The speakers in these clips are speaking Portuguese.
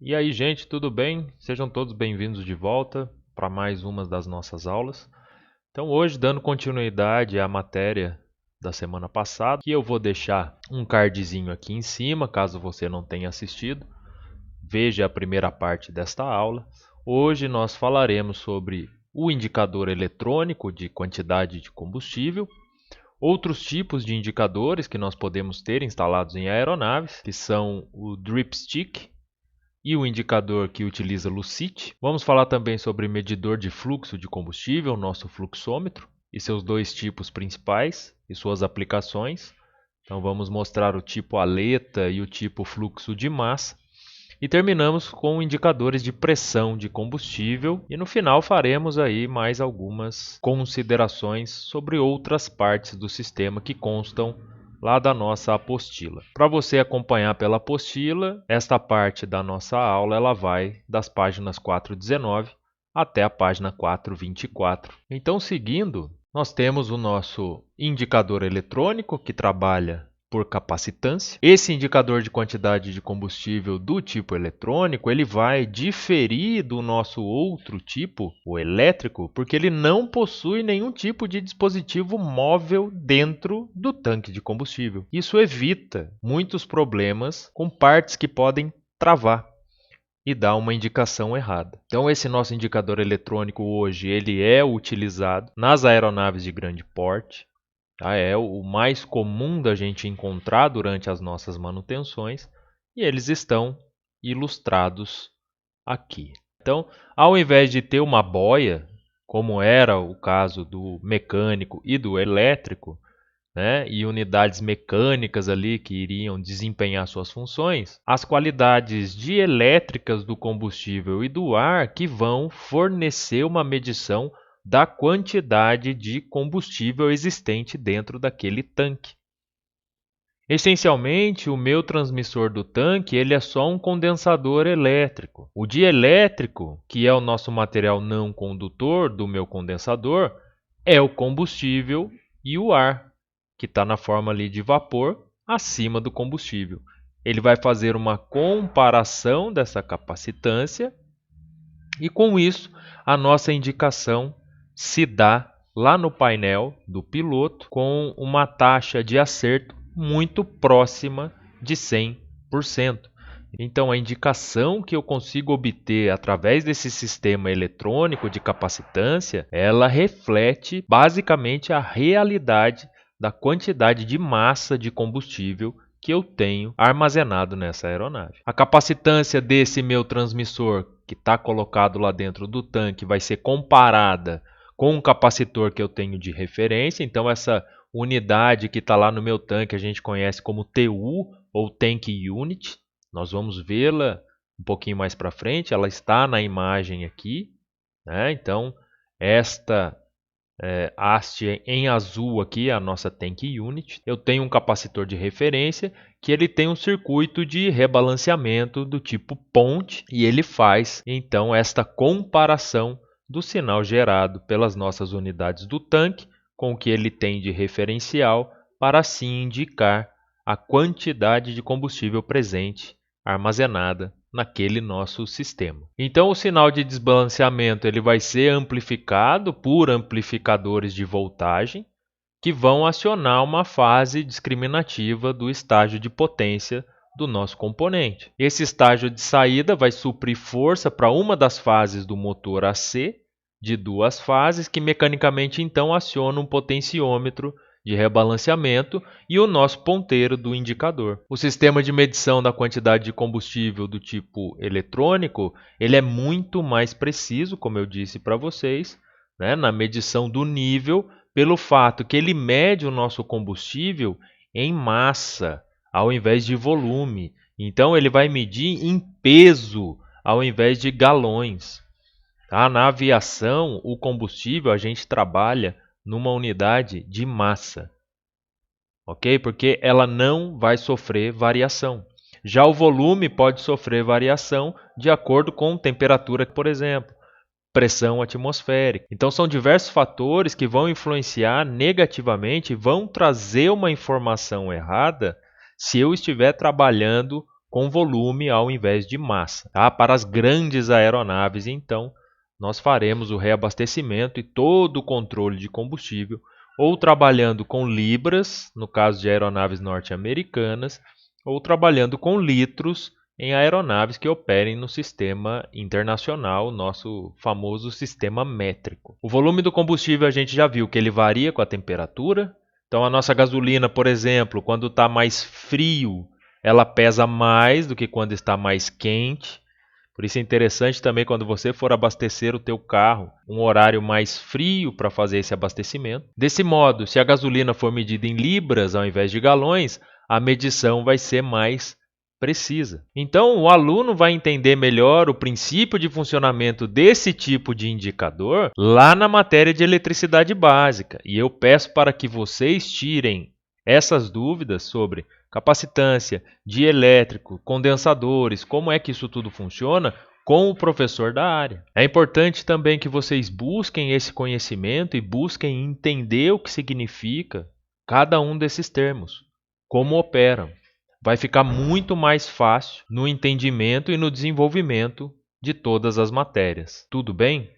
E aí, gente, tudo bem? Sejam todos bem-vindos de volta para mais uma das nossas aulas. Então, hoje, dando continuidade à matéria da semana passada, que eu vou deixar um cardzinho aqui em cima, caso você não tenha assistido. Veja a primeira parte desta aula. Hoje nós falaremos sobre o indicador eletrônico de quantidade de combustível, outros tipos de indicadores que nós podemos ter instalados em aeronaves, que são o dripstick e o indicador que utiliza Lucite. Vamos falar também sobre medidor de fluxo de combustível, nosso fluxômetro, e seus dois tipos principais e suas aplicações. Então vamos mostrar o tipo aleta e o tipo fluxo de massa. E terminamos com indicadores de pressão de combustível e no final faremos aí mais algumas considerações sobre outras partes do sistema que constam lá da nossa apostila. Para você acompanhar pela apostila, esta parte da nossa aula ela vai das páginas 419 até a página 424. Então, seguindo, nós temos o nosso indicador eletrônico que trabalha por capacitância. Esse indicador de quantidade de combustível do tipo eletrônico, ele vai diferir do nosso outro tipo, o elétrico, porque ele não possui nenhum tipo de dispositivo móvel dentro do tanque de combustível. Isso evita muitos problemas com partes que podem travar e dar uma indicação errada. Então esse nosso indicador eletrônico hoje, ele é utilizado nas aeronaves de grande porte. É o mais comum da gente encontrar durante as nossas manutenções e eles estão ilustrados aqui. Então, ao invés de ter uma boia, como era o caso do mecânico e do elétrico, e unidades mecânicas ali que iriam desempenhar suas funções, as qualidades dielétricas do combustível e do ar que vão fornecer uma medição da quantidade de combustível existente dentro daquele tanque. Essencialmente, o meu transmissor do tanque ele é só um condensador elétrico. O dielétrico, que é o nosso material não condutor do meu condensador, é o combustível e o ar, que está na forma ali de vapor acima do combustível. Ele vai fazer uma comparação dessa capacitância e, com isso, a nossa indicação se dá lá no painel do piloto com uma taxa de acerto muito próxima de 100%. Então, a indicação que eu consigo obter através desse sistema eletrônico de capacitância, ela reflete basicamente a realidade da quantidade de massa de combustível que eu tenho armazenado nessa aeronave. A capacitância desse meu transmissor que está colocado lá dentro do tanque vai ser comparada com um capacitor que eu tenho de referência. Então, essa unidade que está lá no meu tanque a gente conhece como TU ou Tank Unit. Nós vamos vê-la um pouquinho mais para frente, ela está na imagem aqui. Então, esta haste em azul aqui é a nossa Tank Unit. Eu tenho um capacitor de referência que ele tem um circuito de rebalanceamento do tipo ponte e ele faz então esta comparação do sinal gerado pelas nossas unidades do tanque com o que ele tem de referencial para assim indicar a quantidade de combustível presente armazenada naquele nosso sistema. Então o sinal de desbalanceamento ele vai ser amplificado por amplificadores de voltagem que vão acionar uma fase discriminativa do estágio de potência do nosso componente. Esse estágio de saída vai suprir força para uma das fases do motor AC de duas fases que mecanicamente então aciona um potenciômetro de rebalanceamento e o nosso ponteiro do indicador. O sistema de medição da quantidade de combustível do tipo eletrônico, ele é muito mais preciso, como eu disse para vocês, na medição do nível, pelo fato que ele mede o nosso combustível em massa, ao invés de volume. Então, ele vai medir em peso, ao invés de galões. Na aviação, o combustível a gente trabalha numa unidade de massa, ok? Porque ela não vai sofrer variação. Já o volume pode sofrer variação de acordo com temperatura, por exemplo, pressão atmosférica. Então são diversos fatores que vão influenciar negativamente, vão trazer uma informação errada se eu estiver trabalhando com volume ao invés de massa, tá? Para as grandes aeronaves, então, nós faremos o reabastecimento e todo o controle de combustível, ou trabalhando com libras, no caso de aeronaves norte-americanas, ou trabalhando com litros em aeronaves que operem no sistema internacional, nosso famoso sistema métrico. O volume do combustível a gente já viu que ele varia com a temperatura. Então a nossa gasolina, por exemplo, quando está mais frio, ela pesa mais do que quando está mais quente. Por isso é interessante também quando você for abastecer o teu carro, um horário mais frio para fazer esse abastecimento. Desse modo, se a gasolina for medida em libras ao invés de galões, a medição vai ser mais precisa. Então, o aluno vai entender melhor o princípio de funcionamento desse tipo de indicador lá na matéria de eletricidade básica. E eu peço para que vocês tirem essas dúvidas sobre capacitância, dielétrico, condensadores, como é que isso tudo funciona, com o professor da área. É importante também que vocês busquem esse conhecimento e busquem entender o que significa cada um desses termos, como operam. Vai ficar muito mais fácil no entendimento e no desenvolvimento de todas as matérias. Tudo bem?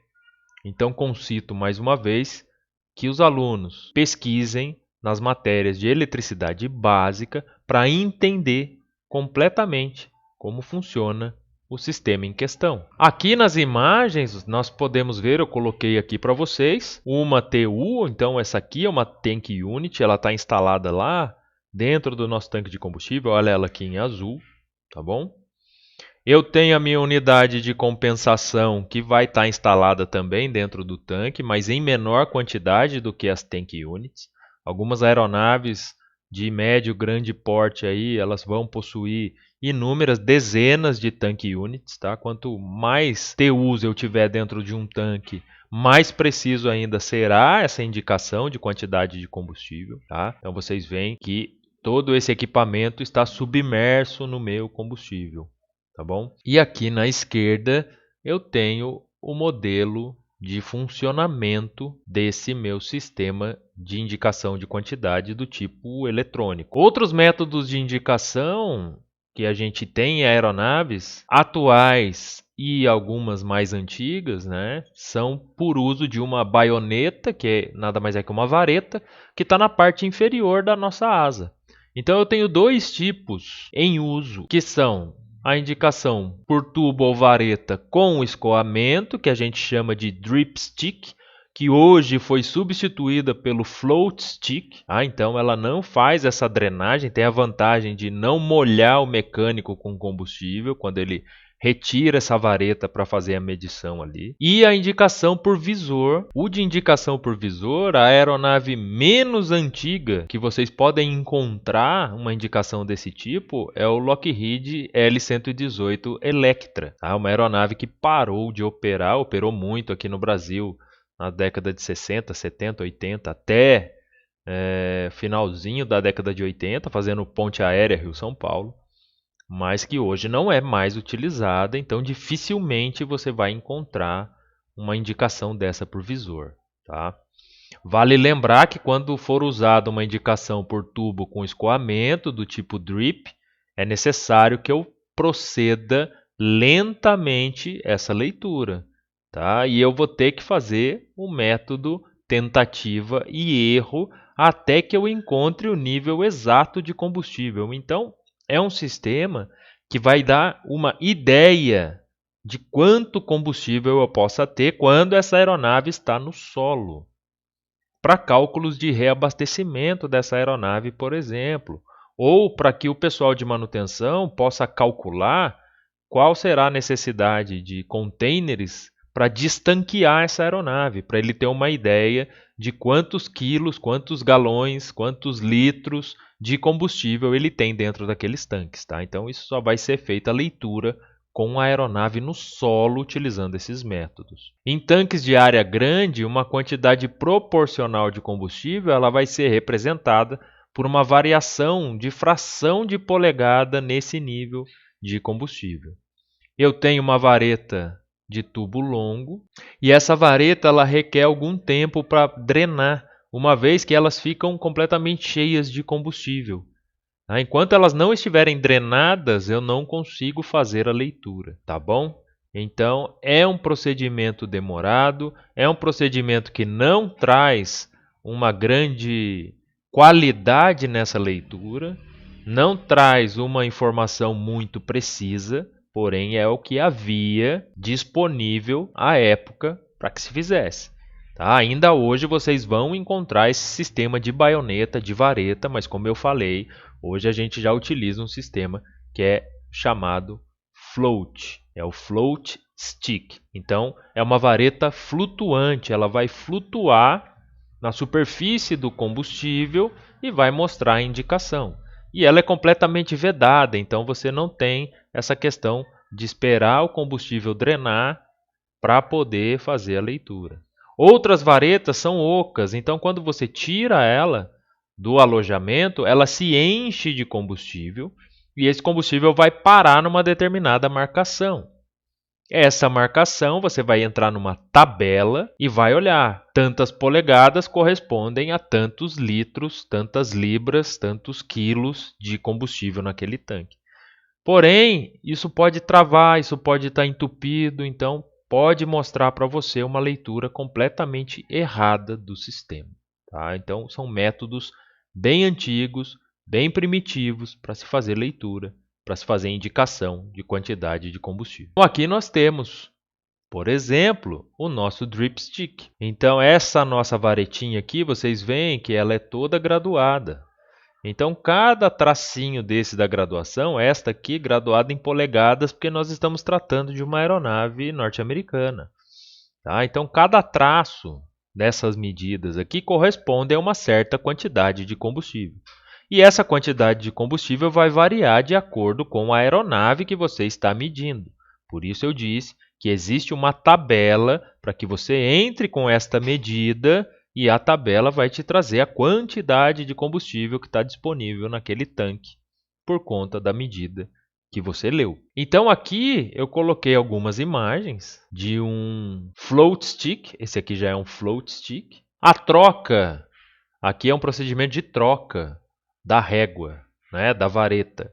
Então, concito mais uma vez que os alunos pesquisem nas matérias de eletricidade básica para entender completamente como funciona o sistema em questão. Aqui nas imagens nós podemos ver, eu coloquei aqui para vocês, uma TU, então essa aqui é uma Tank Unit, ela está instalada lá dentro do nosso tanque de combustível, olha ela aqui em azul, tá bom? Eu tenho a minha unidade de compensação que vai estar instalada também dentro do tanque, mas em menor quantidade do que as Tank Units. Algumas aeronaves de médio grande porte aí, elas vão possuir inúmeras dezenas de Tank Units, tá? Quanto mais TUs eu tiver dentro de um tanque, mais preciso ainda será essa indicação de quantidade de combustível, tá? Então vocês veem que todo esse equipamento está submerso no meu combustível. Tá bom? E aqui na esquerda eu tenho o modelo de funcionamento desse meu sistema de indicação de quantidade do tipo eletrônico. Outros métodos de indicação que a gente tem em aeronaves atuais e algumas mais antigas, né, são por uso de uma baioneta, que nada mais é que uma vareta, que está na parte inferior da nossa asa. Então eu tenho dois tipos em uso, que são a indicação por tubo ou vareta com escoamento, que a gente chama de drip stick, que hoje foi substituída pelo float stick. Então ela não faz essa drenagem, tem a vantagem de não molhar o mecânico com combustível quando ele retira essa vareta para fazer a medição ali. E a indicação por visor. O de indicação por visor, a aeronave menos antiga que vocês podem encontrar uma indicação desse tipo é o Lockheed L-118 Electra. Tá? Uma aeronave que parou de operar, operou muito aqui no Brasil na década de 60, 70, 80, até finalzinho da década de 80, fazendo ponte aérea Rio-São Paulo, mas que hoje não é mais utilizada, então dificilmente você vai encontrar uma indicação dessa por visor. Tá? Vale lembrar que quando for usada uma indicação por tubo com escoamento do tipo drip, é necessário que eu proceda lentamente essa leitura. Tá? E eu vou ter que fazer o método tentativa e erro até que eu encontre o nível exato de combustível. Então, é um sistema que vai dar uma ideia de quanto combustível eu possa ter quando essa aeronave está no solo. Para cálculos de reabastecimento dessa aeronave, por exemplo, ou para que o pessoal de manutenção possa calcular qual será a necessidade de containers para destanquear essa aeronave, para ele ter uma ideia de quantos quilos, quantos galões, quantos litros de combustível ele tem dentro daqueles tanques. Tá? Então isso só vai ser feita a leitura com a aeronave no solo utilizando esses métodos. Em tanques de área grande, uma quantidade proporcional de combustível ela vai ser representada por uma variação de fração de polegada nesse nível de combustível. Eu tenho uma vareta de tubo longo e essa vareta ela requer algum tempo para drenar, uma vez que elas ficam completamente cheias de combustível. Tá? Enquanto elas não estiverem drenadas, eu não consigo fazer a leitura, tá bom? Então, é um procedimento demorado, é um procedimento que não traz uma grande qualidade nessa leitura, não traz uma informação muito precisa, porém é o que havia disponível à época para que se fizesse. Tá? Ainda hoje vocês vão encontrar esse sistema de baioneta, de vareta, mas como eu falei, hoje a gente já utiliza um sistema que é chamado float, é o float stick. Então, é uma vareta flutuante, ela vai flutuar na superfície do combustível e vai mostrar a indicação. E ela é completamente vedada, então você não tem essa questão de esperar o combustível drenar para poder fazer a leitura. Outras varetas são ocas, então quando você tira ela do alojamento, ela se enche de combustível e esse combustível vai parar numa determinada marcação. Essa marcação você vai entrar numa tabela e vai olhar. Tantas polegadas correspondem a tantos litros, tantas libras, tantos quilos de combustível naquele tanque. Porém, isso pode travar, isso pode estar entupido, então pode mostrar para você uma leitura completamente errada do sistema. Tá? Então, são métodos bem antigos, bem primitivos para se fazer leitura, para se fazer indicação de quantidade de combustível. Então, aqui nós temos, por exemplo, o nosso drip stick. Então, essa nossa varetinha aqui, vocês veem que ela é toda graduada. Então, cada tracinho desse da graduação, esta aqui graduada em polegadas, porque nós estamos tratando de uma aeronave norte-americana. Tá? Então, cada traço dessas medidas aqui corresponde a uma certa quantidade de combustível. E essa quantidade de combustível vai variar de acordo com a aeronave que você está medindo. Por isso eu disse que existe uma tabela para que você entre com esta medida e a tabela vai te trazer a quantidade de combustível que está disponível naquele tanque por conta da medida que você leu. Então aqui eu coloquei algumas imagens de um float stick. Esse aqui já é um float stick. A troca, aqui é um procedimento de troca da régua, né, da vareta.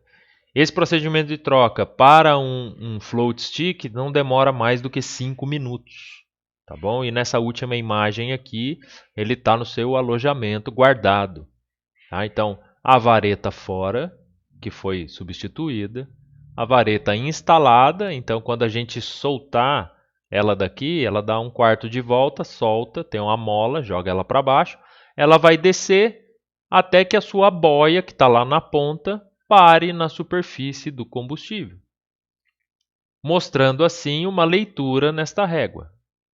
Esse procedimento de troca para um float stick não demora mais do que 5 minutos. Tá bom? E nessa última imagem aqui, ele está no seu alojamento guardado. Tá? Então, a vareta fora, que foi substituída. A vareta instalada, então quando a gente soltar ela daqui, ela dá um quarto de volta, solta, tem uma mola, joga ela para baixo. Ela vai descer até que a sua boia, que está lá na ponta, pare na superfície do combustível, mostrando assim uma leitura nesta régua.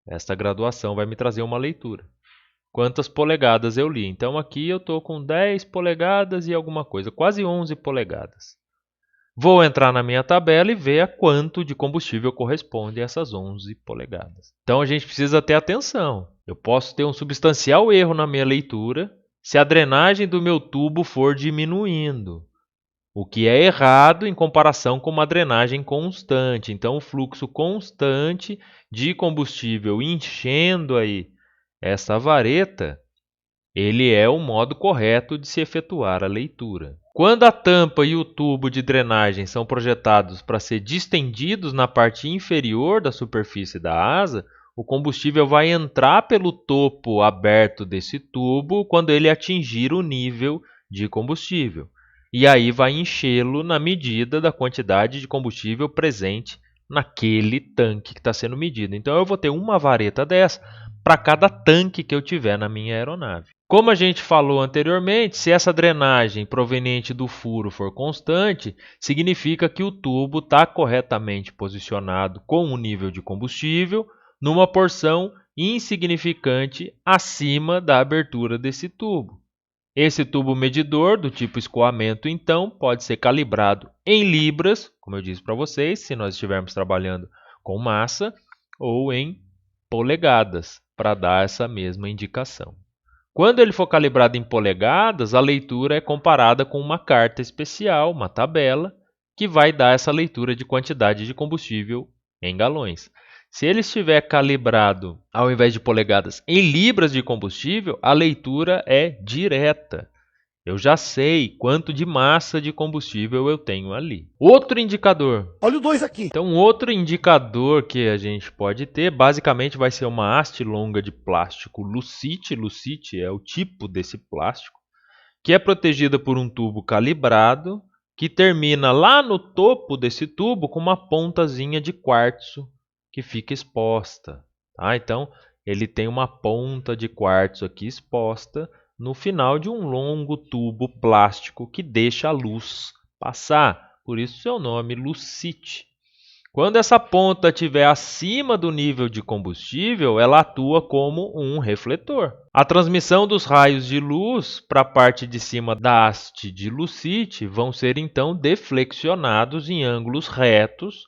Esta graduação vai me trazer uma leitura. Quantas polegadas eu li? Então aqui eu estou com 10 polegadas e alguma coisa, quase 11 polegadas. Vou entrar na minha tabela e ver a quanto de combustível corresponde a essas 11 polegadas. Então a gente precisa ter atenção. Eu posso ter um substancial erro na minha leitura se a drenagem do meu tubo for diminuindo, o que é errado em comparação com uma drenagem constante. Então, o fluxo constante de combustível enchendo aí essa vareta, ele é o modo correto de se efetuar a leitura. Quando a tampa e o tubo de drenagem são projetados para ser distendidos na parte inferior da superfície da asa, o combustível vai entrar pelo topo aberto desse tubo quando ele atingir o nível de combustível. E aí vai enchê-lo na medida da quantidade de combustível presente naquele tanque que está sendo medido. Então eu vou ter uma vareta dessa para cada tanque que eu tiver na minha aeronave. Como a gente falou anteriormente, se essa drenagem proveniente do furo for constante, significa que o tubo está corretamente posicionado com um nível de combustível numa porção insignificante acima da abertura desse tubo. Esse tubo medidor do tipo escoamento, então, pode ser calibrado em libras, como eu disse para vocês, se nós estivermos trabalhando com massa, ou em polegadas, para dar essa mesma indicação. Quando ele for calibrado em polegadas, a leitura é comparada com uma carta especial, uma tabela, que vai dar essa leitura de quantidade de combustível em galões. Se ele estiver calibrado, ao invés de polegadas, em libras de combustível, a leitura é direta. Eu já sei quanto de massa de combustível eu tenho ali. Outro indicador. Olha o 2 aqui. Então, outro indicador que a gente pode ter, basicamente, vai ser uma haste longa de plástico lucite. Lucite é o tipo desse plástico, que é protegida por um tubo calibrado, que termina lá no topo desse tubo com uma pontazinha de quartzo que fica exposta. Tá? Então, ele tem uma ponta de quartzo aqui exposta no final de um longo tubo plástico que deixa a luz passar. Por isso seu nome, lucite. Quando essa ponta estiver acima do nível de combustível, ela atua como um refletor. A transmissão dos raios de luz para a parte de cima da haste de lucite vão ser então deflexionados em ângulos retos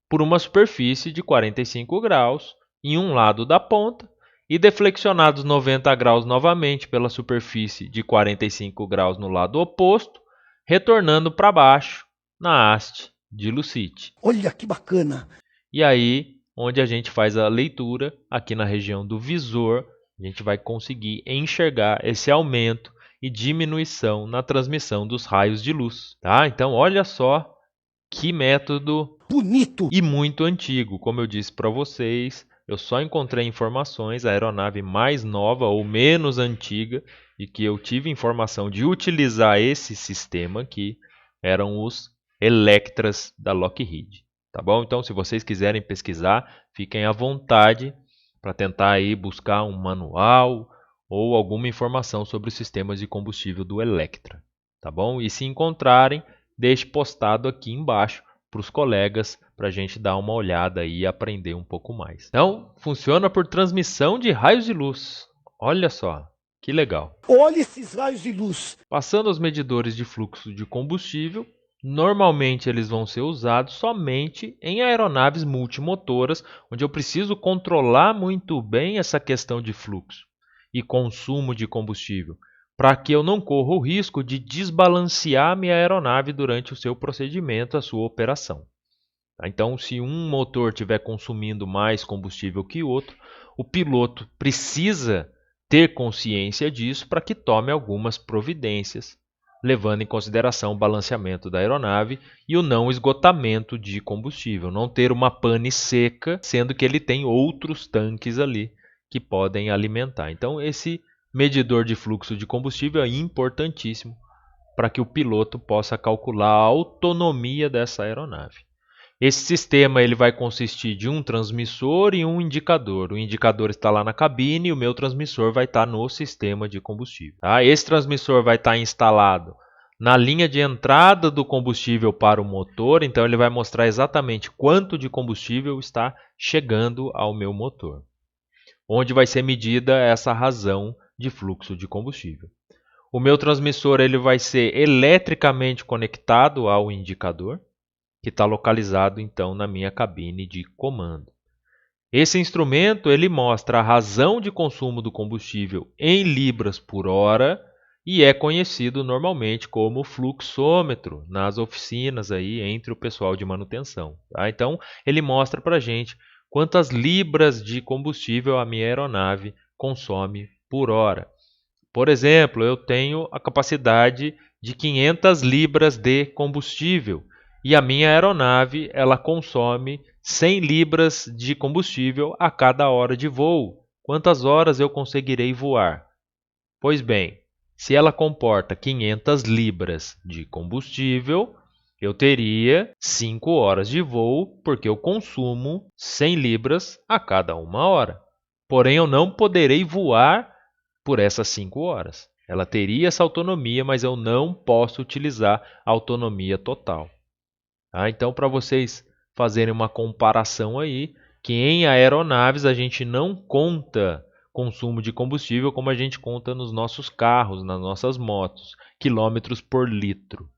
por uma superfície de 45 graus em um lado da ponta e deflexionados 90 graus novamente pela superfície de 45 graus no lado oposto, retornando para baixo na haste de lucite. Olha que bacana. E aí, onde a gente faz a leitura, aqui na região do visor, a gente vai conseguir enxergar esse aumento e diminuição na transmissão dos raios de luz. Tá? Então, olha só que método bonito e muito antigo. Como eu disse para vocês, eu só encontrei informações, a aeronave mais nova ou menos antiga, e que eu tive informação de utilizar esse sistema aqui, eram os Electras da Lockheed. Tá bom? Então, se vocês quiserem pesquisar, fiquem à vontade para tentar aí buscar um manual ou alguma informação sobre os sistemas de combustível do Electra. Tá bom? E se encontrarem, deixe postado aqui embaixo para os colegas, para a gente dar uma olhada e aprender um pouco mais. Então, funciona por transmissão de raios de luz. Olha só, que legal. Olha esses raios de luz. Passando aos medidores de fluxo de combustível, normalmente eles vão ser usados somente em aeronaves multimotoras, onde eu preciso controlar muito bem essa questão de fluxo e consumo de combustível, para que eu não corra o risco de desbalancear minha aeronave durante o seu procedimento, a sua operação. Então, se um motor estiver consumindo mais combustível que outro, o piloto precisa ter consciência disso para que tome algumas providências, levando em consideração o balanceamento da aeronave e o não esgotamento de combustível, não ter uma pane seca, sendo que ele tem outros tanques ali que podem alimentar. Então, esse medidor de fluxo de combustível é importantíssimo para que o piloto possa calcular a autonomia dessa aeronave. Esse sistema ele vai consistir de um transmissor e um indicador. O indicador está lá na cabine e o meu transmissor vai estar no sistema de combustível. Tá? Esse transmissor vai estar instalado na linha de entrada do combustível para o motor, então ele vai mostrar exatamente quanto de combustível está chegando ao meu motor, onde vai ser medida essa razão de fluxo de combustível. O meu transmissor ele vai ser eletricamente conectado ao indicador, que está localizado então na minha cabine de comando. Esse instrumento ele mostra a razão de consumo do combustível em libras por hora e é conhecido normalmente como fluxômetro nas oficinas aí entre o pessoal de manutenção. Tá? Então ele mostra para a gente quantas libras de combustível a minha aeronave consome por hora. Por exemplo, eu tenho a capacidade de 500 libras de combustível e a minha aeronave ela consome 100 libras de combustível a cada hora de voo. Quantas horas eu conseguirei voar? Pois bem, se ela comporta 500 libras de combustível, eu teria 5 horas de voo, porque eu consumo 100 libras a cada uma hora. Porém, eu não poderei voar por essas 5 horas. Ela teria essa autonomia, mas eu não posso utilizar a autonomia total. Então, para vocês fazerem uma comparação aí, que em aeronaves a gente não conta consumo de combustível como a gente conta nos nossos carros, nas nossas motos, quilômetros por litro.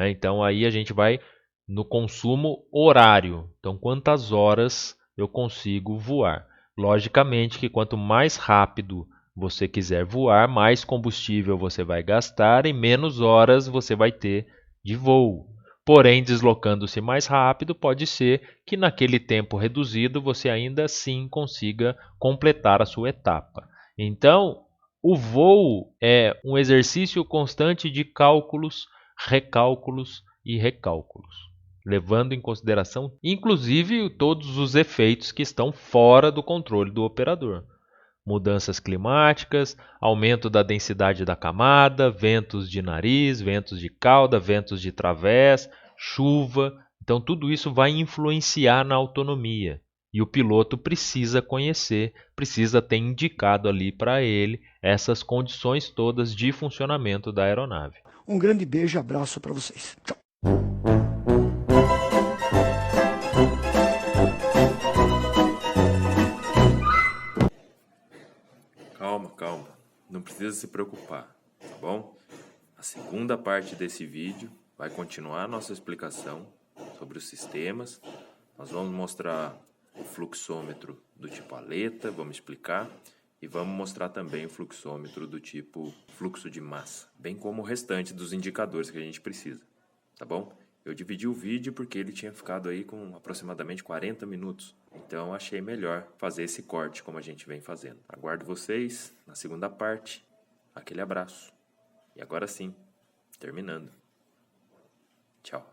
Então, aí a gente vai no consumo horário. Então, quantas horas eu consigo voar? Logicamente que quanto mais rápido você quiser voar, mais combustível você vai gastar e menos horas você vai ter de voo. Porém, deslocando-se mais rápido, pode ser que naquele tempo reduzido você ainda assim consiga completar a sua etapa. Então, O voo é um exercício constante de cálculos, recálculos e recálculos, levando em consideração, inclusive, todos os efeitos que estão fora do controle do operador. Mudanças climáticas, aumento da densidade da camada, ventos de nariz, ventos de cauda, ventos de través, chuva. Então, tudo isso vai influenciar na autonomia. E o piloto precisa conhecer, precisa ter indicado ali para ele essas condições todas de funcionamento da aeronave. Um grande beijo e abraço para vocês. Tchau. Calma. Não precisa se preocupar, tá bom? A segunda parte desse vídeo vai continuar a nossa explicação sobre os sistemas. Nós vamos mostrar o fluxômetro do tipo aleta, vamos explicar, e vamos mostrar também o fluxômetro do tipo fluxo de massa, bem como o restante dos indicadores que a gente precisa, tá bom? Eu dividi o vídeo porque ele tinha ficado aí com aproximadamente 40 minutos, então achei melhor fazer esse corte como a gente vem fazendo. Aguardo vocês na segunda parte. Aquele abraço. E agora sim, terminando. Tchau.